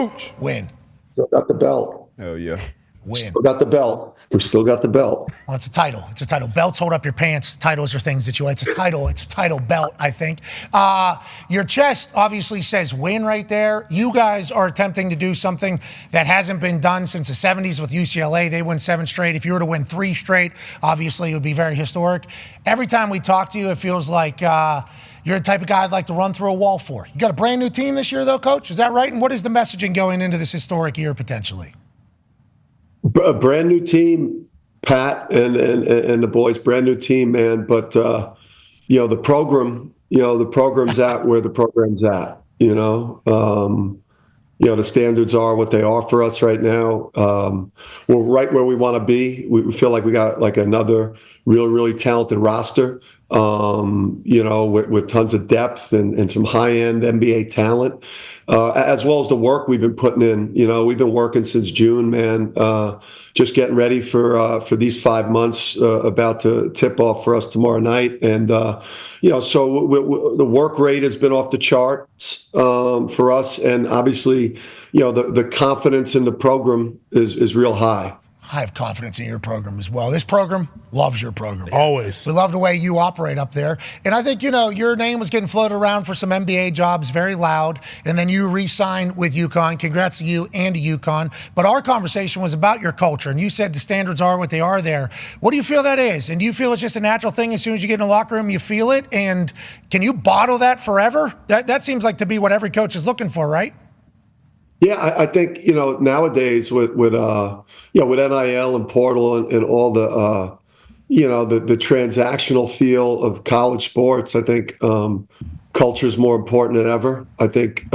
Coach. Win. Still got the belt. Hell yeah. Win. Still got the belt. We still got the belt. Well, it's a title. It's a title. Belts hold up your pants. Titles are things that you want. It's a title. It's a title belt, I think. Your chest obviously says win right there. You guys are attempting to do something that hasn't been done since the 70s with UCLA. They win 7 straight. If you were to win 3 straight, obviously it would be very historic. Every time we talk to you, it feels like you're the type of guy I'd like to run through a wall for. You got a brand new team this year, though, Coach? Is that right? And what is the messaging going into this historic year potentially? A brand new team, Pat and the boys, brand new team, man. But the program's at where the program's at. The standards are what they are for us right now. We're right where we want to be. We feel like we got like another really, really talented roster. With tons of depth and some high-end NBA talent, as well as the work we've been putting in. We've been working since June, man, just getting ready for these 5 months about to tip off for us tomorrow night. And, so the work rate has been off the charts for us. And obviously, the confidence in the program is real high. I have confidence in your program as well. This program loves your program. Always. We love the way you operate up there. And I think, your name was getting floated around for some NBA jobs very loud. And then you re-signed with UConn. Congrats to you and to UConn. But our conversation was about your culture. And you said the standards are what they are there. What do you feel that is? And do you feel it's just a natural thing as soon as you get in the locker room, you feel it? And can you bottle that forever? That seems like to be what every coach is looking for, right? Yeah, I think nowadays with NIL and portal and all the the transactional feel of college sports, I think culture is more important than ever. I think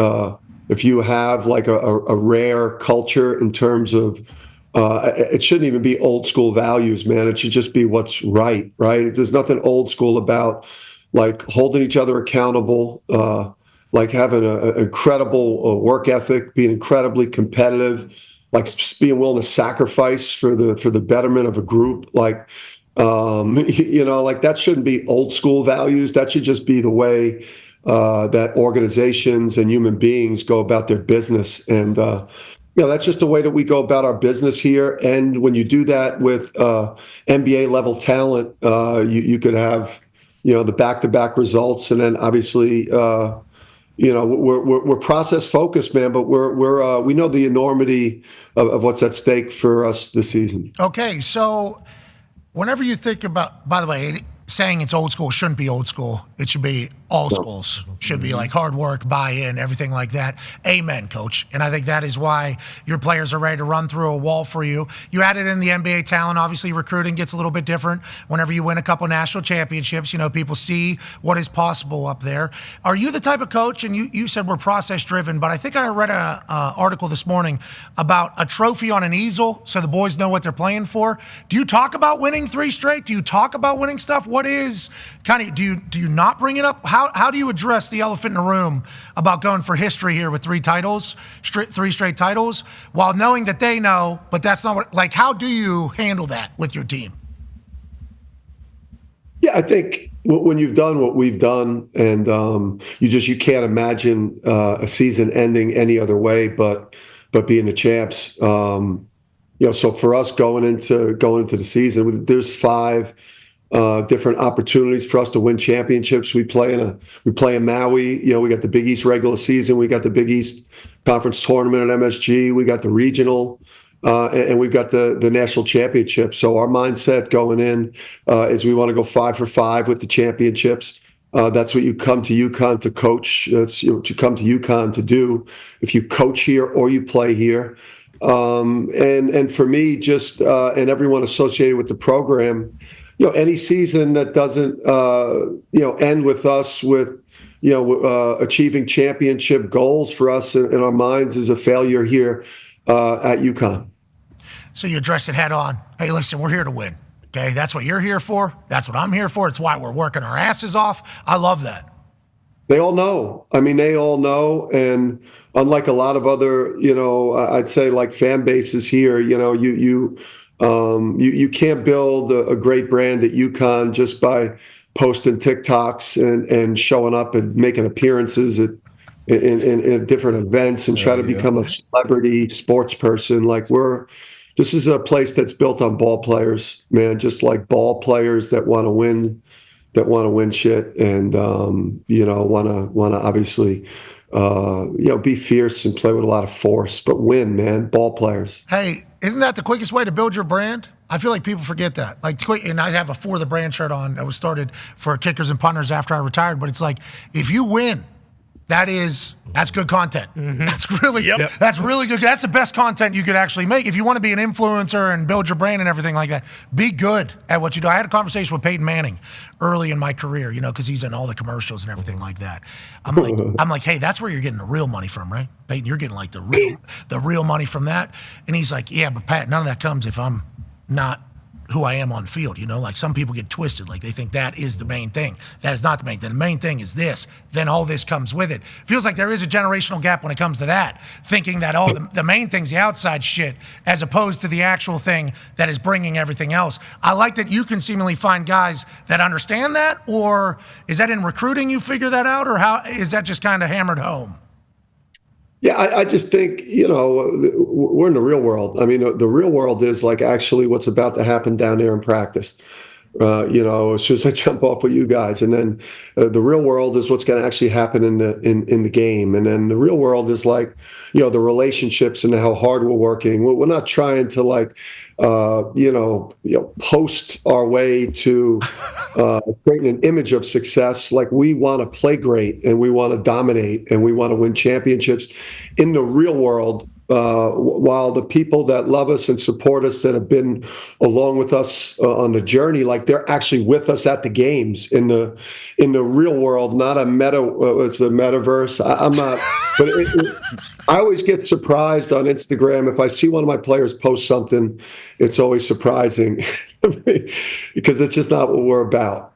if you have like a rare culture in terms of it shouldn't even be old school values, man. It should just be what's right. There's nothing old school about like holding each other accountable. Like having an incredible work ethic, being incredibly competitive, like being willing to sacrifice for the betterment of a group. Like, like that shouldn't be old school values. That should just be the way that organizations and human beings go about their business. And, that's just the way that we go about our business here. And when you do that with NBA level talent, you could have, the back-to-back results. And then obviously, we're process focused, man, but we know the enormity of what's at stake for us this season. Okay, so whenever you think about, by the way, saying it's old school shouldn't be old school. It should be all schools. Should be like hard work, buy-in, everything like that. Amen, Coach. And I think that is why your players are ready to run through a wall for you. You added in the NBA talent. Obviously, recruiting gets a little bit different. Whenever you win a couple national championships, people see what is possible up there. Are you the type of coach, and you said we're process-driven, but I think I read an article this morning about a trophy on an easel so the boys know what they're playing for. Do you talk about winning 3 straight? Do you talk about winning stuff? What is do you not bring it up? How do you address the elephant in the room about going for history here with 3 straight titles, while knowing that they know, but that's not what, how do you handle that with your team? Yeah, I think when you've done what we've done and you can't imagine a season ending any other way but being the champs. So for us going into the season, there's 5 different opportunities for us to win championships. We play in Maui. We got the Big East regular season. We got the Big East Conference tournament at MSG. We got the regional, and we've got the national championship. So our mindset going in is we want to go 5 for 5 with the championships. That's what you come to UConn to coach. That's what you come to UConn to do. If you coach here or you play here. And for me, just and everyone associated with the program, any season that doesn't, end with us with, achieving championship goals for us in our minds is a failure here at UConn. So you address it head on. Hey, listen, we're here to win. Okay, that's what you're here for. That's what I'm here for. It's why we're working our asses off. I love that. They all know. I mean, they all know. And unlike a lot of other, I'd say like fan bases here, you can't build a great brand at UConn just by posting TikToks and showing up and making appearances at in different events and try to become a celebrity sports person. Like this is a place that's built on ball players, man, just like ball players that want to win shit and, want to obviously, be fierce and play with a lot of force, but win, man, ball players. Hey, isn't that the quickest way to build your brand? I feel like people forget that. And I have a For the Brand shirt on that was started for kickers and punters after I retired, but it's like, if you win, that's good content. Mm-hmm. That's really good. That's the best content you could actually make. If you want to be an influencer and build your brand and everything like that, be good at what you do. I had a conversation with Peyton Manning early in my career, because he's in all the commercials and everything like that. I'm like, hey, that's where you're getting the real money from, right? Peyton, you're getting like the real money from that. And he's like, yeah, but Pat, none of that comes if I'm not who I am on the field, like some people get twisted, like they think that is the main thing. That is not the main thing. The main thing is this, then all this comes with it. Feels like there is a generational gap when it comes to that, thinking that the main thing's the outside shit as opposed to the actual thing that is bringing everything else. I like that you can seemingly find guys that understand that, or is that in recruiting you figure that out, or how is that just kind of hammered home? Yeah, I just think, we're in the real world. I mean, the real world is like actually what's about to happen down there in practice. As soon as I jump off with you guys, and then the real world is what's going to actually happen in the game, and then the real world is like, the relationships and how hard we're working. We're not trying to post our way to creating an image of success. Like we want to play great and we want to dominate and we want to win championships in the real world. While the people that love us and support us that have been along with us on the journey, like they're actually with us at the games in the real world, not a it's a metaverse. I'm not, but I always get surprised on Instagram if I see one of my players post something. It's always surprising because it's just not what we're about.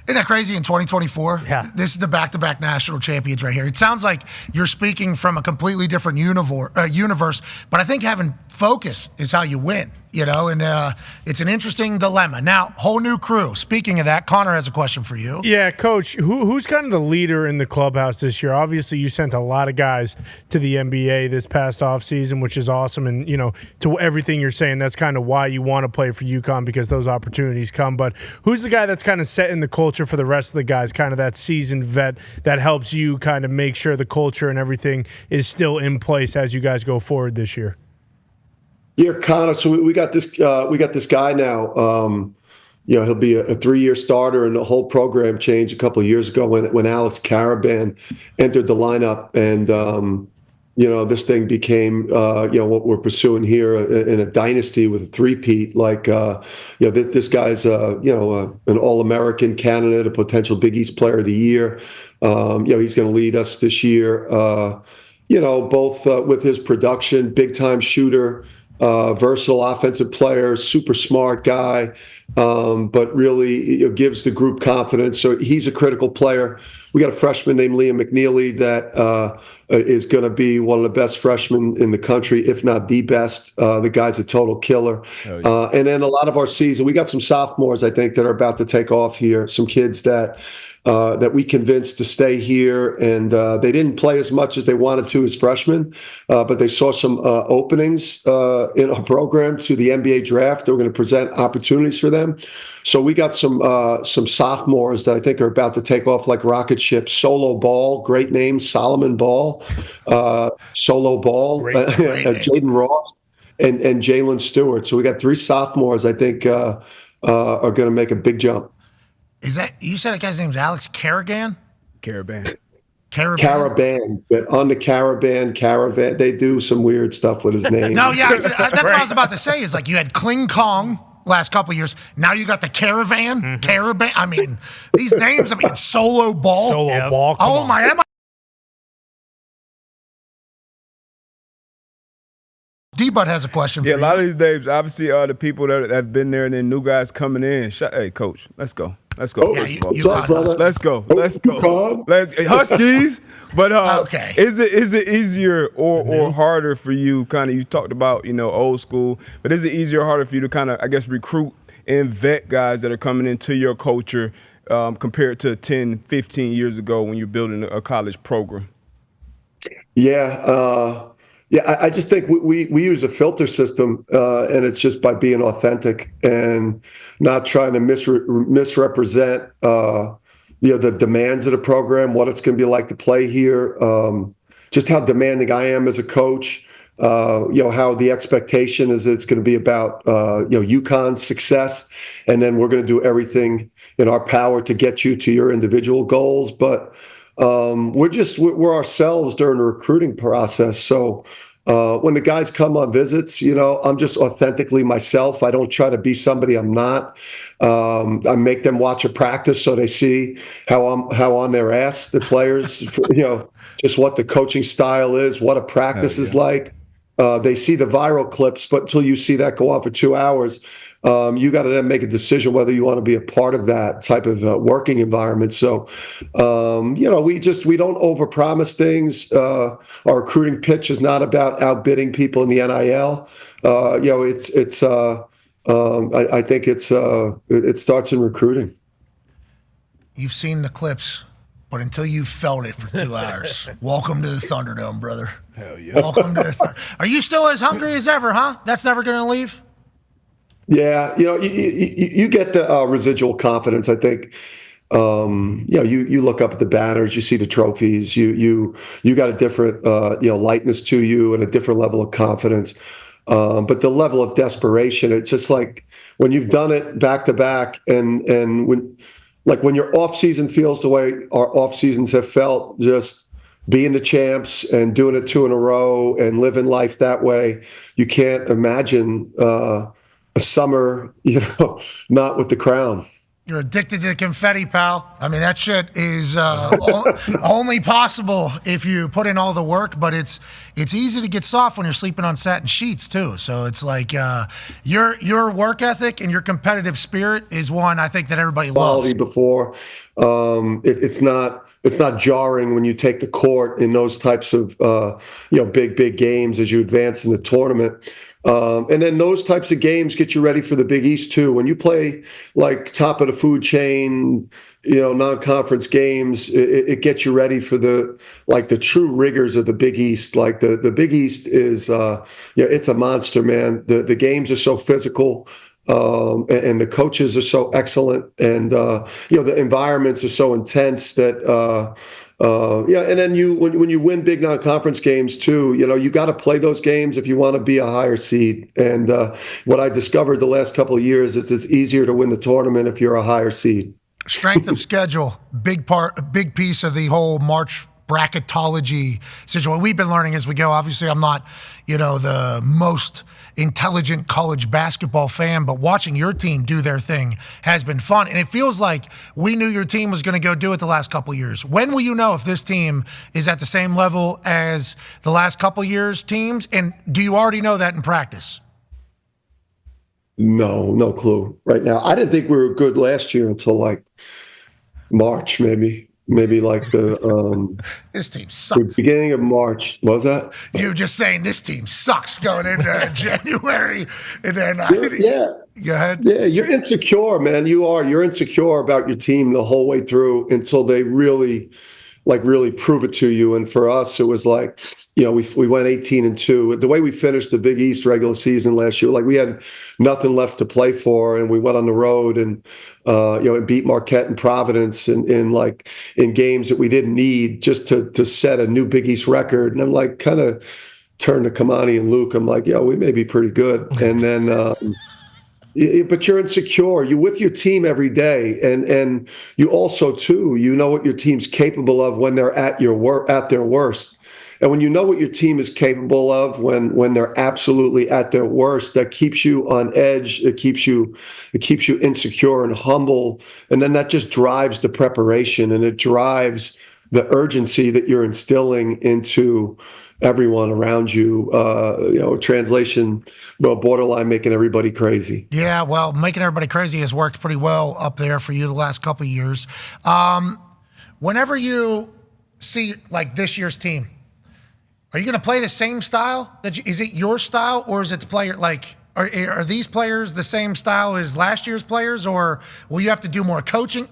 Isn't that crazy in 2024? Yeah. This is the back-to-back national champions right here. It sounds like you're speaking from a completely different universe, but I think having focus is how you win, and it's an interesting dilemma. Now, whole new crew. Speaking of that, Connor has a question for you. Yeah, Coach, who's kind of the leader in the clubhouse this year? Obviously, you sent a lot of guys to the NBA this past offseason, which is awesome. And, to everything you're saying, that's kind of why you want to play for UConn, because those opportunities come. But who's the guy that's kind of setting the culture for the rest of the guys, kind of that seasoned vet that helps you kind of make sure the culture and everything is still in place as you guys go forward this year? Yeah, Connor. So we got this guy now. He'll be a 3-year starter, and the whole program changed a couple of years ago when Alex Caravan entered the lineup, and this thing became what we're pursuing here in a dynasty with a three-peat. Like this guy's an All-American candidate, a potential Big East Player of the Year. He's going to lead us this year. Both with his production, big-time shooter. Versatile offensive player, super smart guy, but really gives the group confidence. So he's a critical player. We got a freshman named Liam McNeely that is going to be one of the best freshmen in the country, if not the best. The guy's a total killer. Oh, yeah. And then a lot of our season, we got some sophomores, I think, that are about to take off here. Some kids that we convinced to stay here, and they didn't play as much as they wanted to as freshmen, but they saw some openings in our program to the NBA draft. They were going to present opportunities for them. So we got some sophomores that I think are about to take off like rocket ships. Solo Ball, great name, Solomon Ball, Solo Ball, Jaden Ross, and Jalen Stewart. So we got 3 sophomores I think are going to make a big jump. Is that, you said that guy's name's Alex Caravan? Caravan. But on the Caravan, they do some weird stuff with his name. No, yeah, that's what I was about to say. Is like you had Kling Kong last couple of years. Now you got the Caravan. Mm-hmm. Caravan. I mean, these names. Solo Ball. Ball. Oh my! D-Bud has a question for you. Yeah, a lot of these names obviously are the people that have been there, and then new guys coming in. Hey, Coach, let's go. Let's go. Yeah, Let's go. Huskies. But okay. Is it easier or harder for you? Kind of, you talked about old school, but is it easier or harder for you to kind of, I guess, recruit and vet guys that are coming into your culture compared to 10, 15 years ago when you're building a college program? Yeah. I just think we use a filter system, and it's just by being authentic and not trying to misrepresent, the demands of the program, what it's going to be like to play here, just how demanding I am as a coach, how the expectation is it's going to be about, UConn's success, and then we're going to do everything in our power to get you to your individual goals. But we're ourselves during the recruiting process. So when the guys come on visits, I'm just authentically myself. I don't try to be somebody I'm not. I make them watch a practice so they see how on their ass the players, just what the coaching style is, what a practice is like. They see the viral clips, but until you see that go on for 2 hours, you got to then make a decision whether you want to be a part of that type of working environment. So, we don't overpromise things. Our recruiting pitch is not about outbidding people in the NIL. I think it starts in recruiting. You've seen the clips, but until you felt it for 2 hours, welcome to the Thunderdome, brother. Hell yeah. Welcome to the Thunderdome. Are you still as hungry as ever, huh? That's never going to leave? Yeah, you get the residual confidence. I think, you look up at the banners, you see the trophies, you got a different, lightness to you and a different level of confidence. But the level of desperation, it's just like when you've done it back to back, and when your off season feels the way our off seasons have felt, just being the champs and doing it 2 in a row and living life that way, you can't imagine a summer, not with the crown. You're addicted to confetti, pal. I mean, that shit is only possible if you put in all the work, but it's easy to get soft when you're sleeping on satin sheets too. So it's like your work ethic and your competitive spirit is one I think that everybody loves. Before, it's not jarring when you take the court in those types of big games as you advance in the tournament. And then those types of games get you ready for the Big East too. When you play like top of the food chain, non-conference games, it gets you ready for the true rigors of the Big East. Like the Big East is, it's a monster, man. The games are so physical. And the coaches are so excellent, and the environments are so intense that and then when you win big non-conference games too, you got to play those games if you want to be a higher seed. And what I discovered the last couple of years is it's easier to win the tournament if you're a higher seed. Strength of schedule, a big piece of the whole March bracketology situation. We've been learning as we go. Obviously, I'm not, the most intelligent college basketball fan, but watching your team do their thing has been fun. And it feels like we knew your team was going to go do it the last couple of years. When will you know if this team is at the same level as the last couple of years' teams? And do you already know that in practice? No clue right now. I didn't think we were good last year until like March, maybe like this team sucks. The beginning of March, was that? You just saying this team sucks going into January, and then yeah. Go ahead. Yeah, you're insecure, man. You're insecure about your team the whole way through until they really prove it to you. And for us, it was like, we went 18-2. The way we finished the Big East regular season last year, like we had nothing left to play for, and we went on the road and beat Marquette and Providence in games that we didn't need just to set a new Big East record. And I'm like, kind of turned to Kamani and Luke. I'm like, we may be pretty good. And then, but you're insecure. You're with your team every day, and you also too, what your team's capable of when they're at their worst. And when you know what your team is capable of when they're absolutely at their worst, that keeps you on edge. It keeps you insecure and humble. And then that just drives the preparation, and it drives the urgency that you're instilling into everyone around you. Translation, borderline making everybody crazy. Yeah, well, making everybody crazy has worked pretty well up there for you the last couple of years. Whenever you see like this year's team, are you going to play the same style? Is it your style, or is it the player like Are these players the same style as last year's players, or will you have to do more coaching?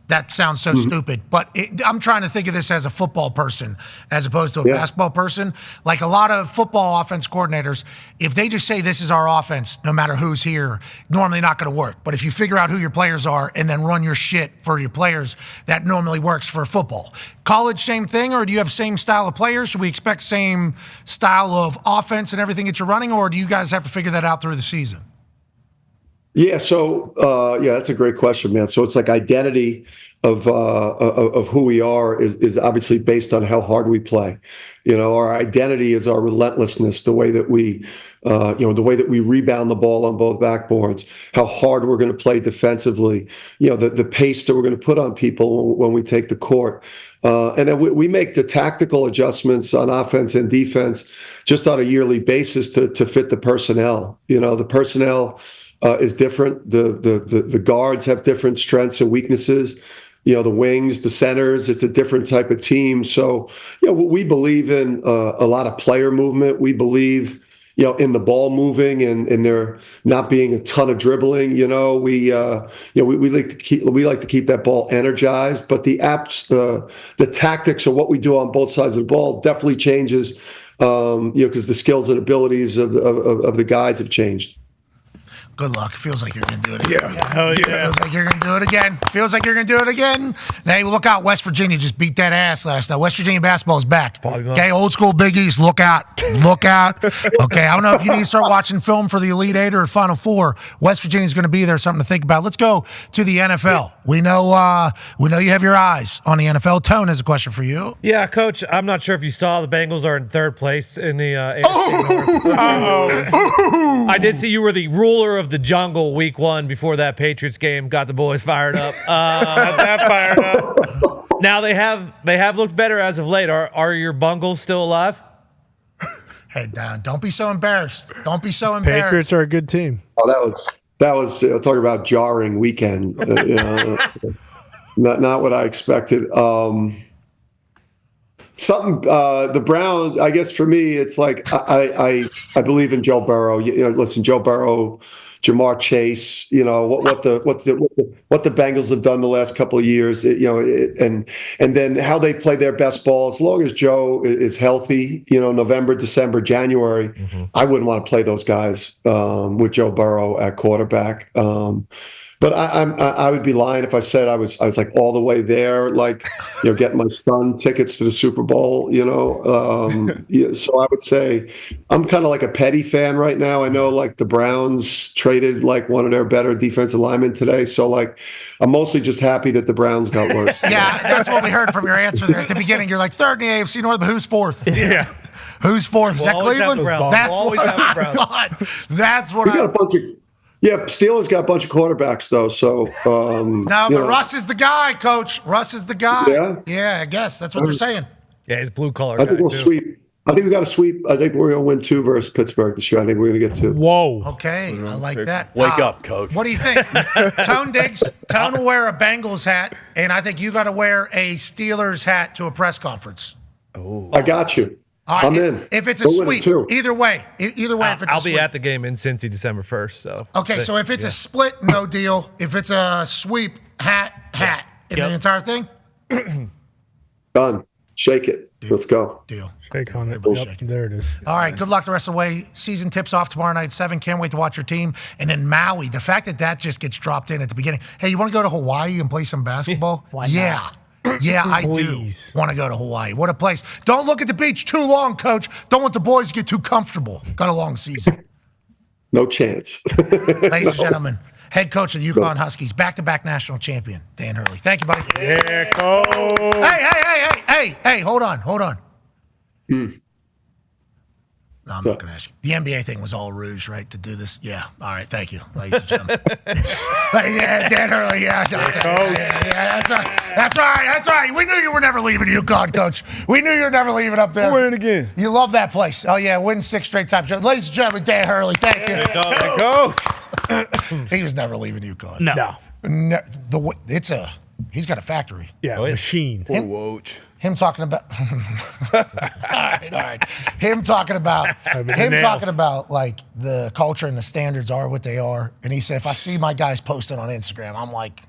That sounds so stupid, but I'm trying to think of this as a football person as opposed to a basketball person. Like a lot of football offense coordinators, if they just say this is our offense, no matter who's here, normally not going to work. But if you figure out who your players are and then run your shit for your players, that normally works for football. College, same thing, or do you have same style of players? Should we expect same style of offense and everything that you're running, or do you guys have to figure that out through the season? Yeah, so that's a great question, man. So it's like identity of who we are is obviously based on how hard we play. Our identity is our relentlessness, the way that we rebound the ball on both backboards, how hard we're going to play defensively, the pace that we're going to put on people when we take the court. And then we make the tactical adjustments on offense and defense just on a yearly basis to fit the personnel. The personnel is different. The guards have different strengths and weaknesses. The wings, the centers, it's a different type of team. So, we believe in a lot of player movement. We believe, in the ball moving and there not being a ton of dribbling. We like to keep that ball energized. But the tactics of what we do on both sides of the ball definitely changes. Because the skills and abilities of the guys have changed. Good luck. Feels like you're going to do it again. Hell yeah. Feels like you're going to do it again. Feels like you're going to do it again. Hey, look out. West Virginia just beat that ass last night. West Virginia basketball is back. Okay, old school Big East. Look out. Look out. Okay, I don't know if you need to start watching film for the Elite Eight or Final Four. West Virginia's going to be there. Something to think about. Let's go to the NFL. We know you have your eyes on the NFL. Tone has a question for you. Yeah, Coach, I'm not sure if you saw the Bengals are in third place in the AFC North. I did see you were the ruler of the jungle week 1 before that Patriots game got the boys fired up. Got that fired up. Now they have looked better as of late. Are your Bungles still alive? Head down. Don't be so embarrassed. Don't be so embarrassed. Patriots are a good team. Oh, that was talking about jarring weekend. Not what I expected. The Browns, I guess for me, it's like I believe in Joe Burrow. Listen, Joe Burrow, Jamar Chase, what the Bengals have done the last couple of years, and then how they play their best ball. As long as Joe is healthy, November, December, January, I wouldn't want to play those guys with Joe Burrow at quarterback. But I would be lying if I said I was like all the way there, like, getting my son tickets to the Super Bowl, So I would say I'm kind of like a petty fan right now. I know like the Browns traded like one of their better defensive linemen today. So like I'm mostly just happy that the Browns got worse. Yeah, that's what we heard from your answer there at the beginning. You're like third in the AFC North, but who's fourth? Yeah. Who's fourth? Is that Cleveland? That's what I thought. That's what I thought. Yeah, Steelers got a bunch of quarterbacks though. So but Russ is the guy, Coach. Russ is the guy. Yeah, I guess that's what they're saying. Yeah, he's blue collar. I think we'll sweep. I think we got to sweep. I think we're going to win 2 versus Pittsburgh this year. I think we're going to get 2. Whoa. Okay, I like that. Wake up, Coach. What do you think? Tone Diggs. Tone will wear a Bengals hat, and I think you got to wear a Steelers hat to a press conference. Oh, I got you. Right, I'm in. If it's a sweep, either way, if it's I'll a be sweep. at the game in Cincy December 1st. So so if it's a split, no deal. If it's a sweep, hat, in the entire thing. Done. Shake it. Let's go. Deal. Shake on it. Yep, there it is. All right. Good luck the rest of the way. Season tips off tomorrow night at 7. Can't wait to watch your team. And then Maui. The fact that just gets dropped in at the beginning. Hey, you want to go to Hawaii and play some basketball? Why not? Yeah, I do want to go to Hawaii. What a place. Don't look at the beach too long, Coach. Don't want the boys to get too comfortable. Got a long season. No chance. Ladies and gentlemen, head coach of the UConn Huskies, back-to-back national champion, Dan Hurley. Thank you, buddy. Yeah, coach. Hey, hold on. No, I'm not going to ask you. The NBA thing was all rouge, right, to do this? Yeah. All right. Thank you, ladies and gentlemen. Yeah, Dan Hurley. Yeah, that's right. We knew you were never leaving UConn, Coach. We knew you were never leaving up there. We're in again. You love that place. Oh, yeah, win 6 straight times. Ladies and gentlemen, Dan Hurley. Thank you. Coach. He was never leaving UConn. No. He's got a factory. Yeah, machine. Woj. him talking about all right. Him talking about like the culture and the standards are what they are. And he said, if I see my guys posting on Instagram, I'm like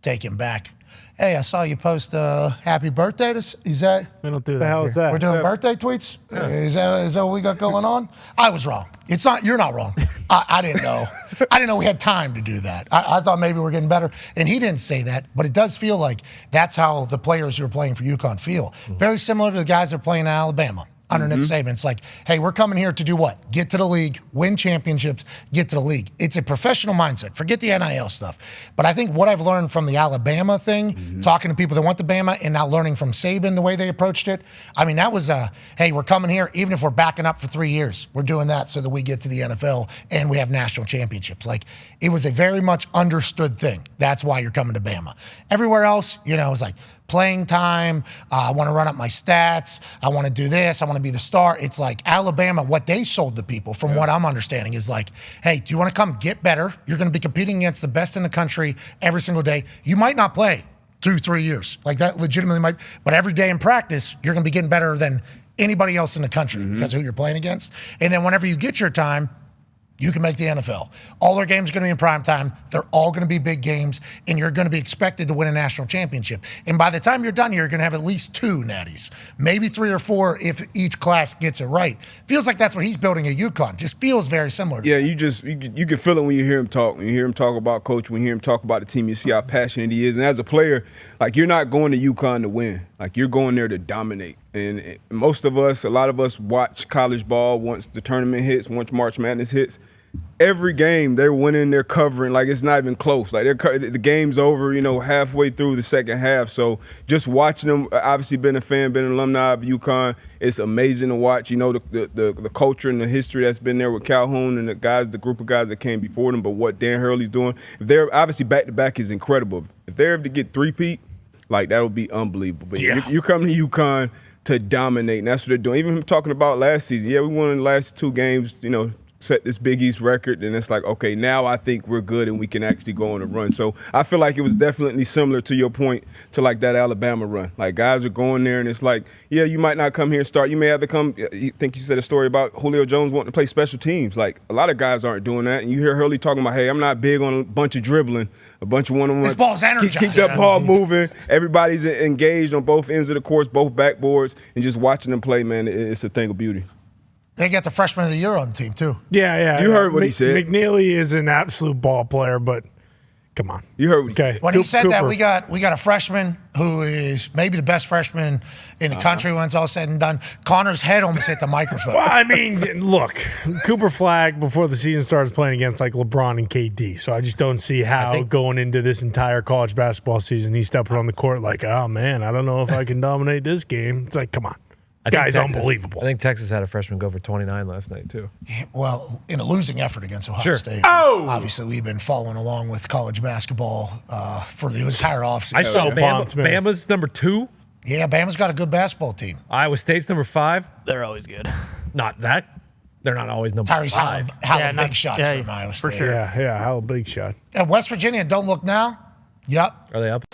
taken back. Hey, I saw you post happy birthday. Is that? We don't do that. The hell is that? We're doing birthday tweets? Yeah. Is that what we got going on? I was wrong. It's not. You're not wrong. I didn't know. I didn't know we had time to do that. I thought maybe we're getting better. And he didn't say that, but it does feel like that's how the players who are playing for UConn feel. Mm-hmm. Very similar to the guys that are playing in Alabama under Nick Saban. It's like, hey, we're coming here to do what? Get to the league, win championships, get to the league. It's a professional mindset. Forget the NIL stuff. But I think what I've learned from the Alabama thing, talking to people that went to Bama, and now learning from Saban the way they approached it, I mean, that was hey, we're coming here, even if we're backing up for 3 years, we're doing that so that we get to the NFL and we have national championships. Like, it was a very much understood thing. That's why you're coming to Bama. Everywhere else, it was like, playing time, I want to run up my stats, I want to do this, I want to be the star. It's like Alabama, what they sold to people, from what I'm understanding, is like, hey, do you want to come get better? You're going to be competing against the best in the country every single day. You might not play 2-3 years. Like, that legitimately might, but every day in practice, you're going to be getting better than anybody else in the country because of who you're playing against. And then whenever you get your time, you can make the NFL. All their games are going to be in prime time. They're all going to be big games, and you're going to be expected to win a national championship. And by the time you're done, you're going to have at least 2 natties, maybe 3 or 4 if each class gets it right. Feels like that's what he's building at UConn. Just feels very similar to you can feel it when you hear him talk. When you hear him talk about coach, when you hear him talk about the team, you see how passionate he is. And as a player, like, you're not going to UConn to win. Like, you're going there to dominate. And most of us, a lot of us watch college ball once the tournament hits, once March Madness hits. Every game they're winning, they're covering, like it's not even close. Like the game's over, halfway through the second half. So just watching them, obviously being a fan, being an alumni of UConn, it's amazing to watch. The culture and the history that's been there with Calhoun and the group of guys that came before them. But what Dan Hurley's doing, if they're obviously back to back, is incredible. If they're able to get 3-peat, like, that would be unbelievable. But you come to UConn to dominate, and that's what they're doing. Even him talking about last season, we won the last 2 games, set this Big East record, and it's like, okay, now I think we're good and we can actually go on a run. So I feel like it was definitely similar to your point to, like, that Alabama run. Like, guys are going there, and it's like, you might not come here and start. You may have to come. I think you said a story about Julio Jones wanting to play special teams. Like, a lot of guys aren't doing that, and you hear Hurley talking about, hey, I'm not big on a bunch of dribbling, a bunch of one-on-one. This ball's energized. Keep that ball moving. Everybody's engaged on both ends of the course, both backboards, and just watching them play, man, it's a thing of beauty. They got the freshman of the year on the team, too. Yeah. You heard what he said. McNeely is an absolute ball player, but come on. You heard what he said. When he said that, we got a freshman who is maybe the best freshman in the country when it's all said and done. Connor's head almost hit the microphone. Well, I mean, look, Cooper Flagg, before the season starts, playing against, like, LeBron and KD. So I just don't see how going into this entire college basketball season, he's stepping on the court like, oh, man, I don't know if I can dominate this game. It's like, come on. Guy's unbelievable. I think Texas had a freshman go for 29 last night, too. Well, in a losing effort against Ohio State. Oh! Obviously, we've been following along with college basketball for the entire offseason. I saw Bama's number 2. Yeah, Bama's got a good basketball team. Iowa State's number 5. They're always good. Not that. They're not always number 5. Tyrese big shots from Iowa State. For sure. Yeah, how a big shot. And West Virginia, don't look now. Yep. Are they up?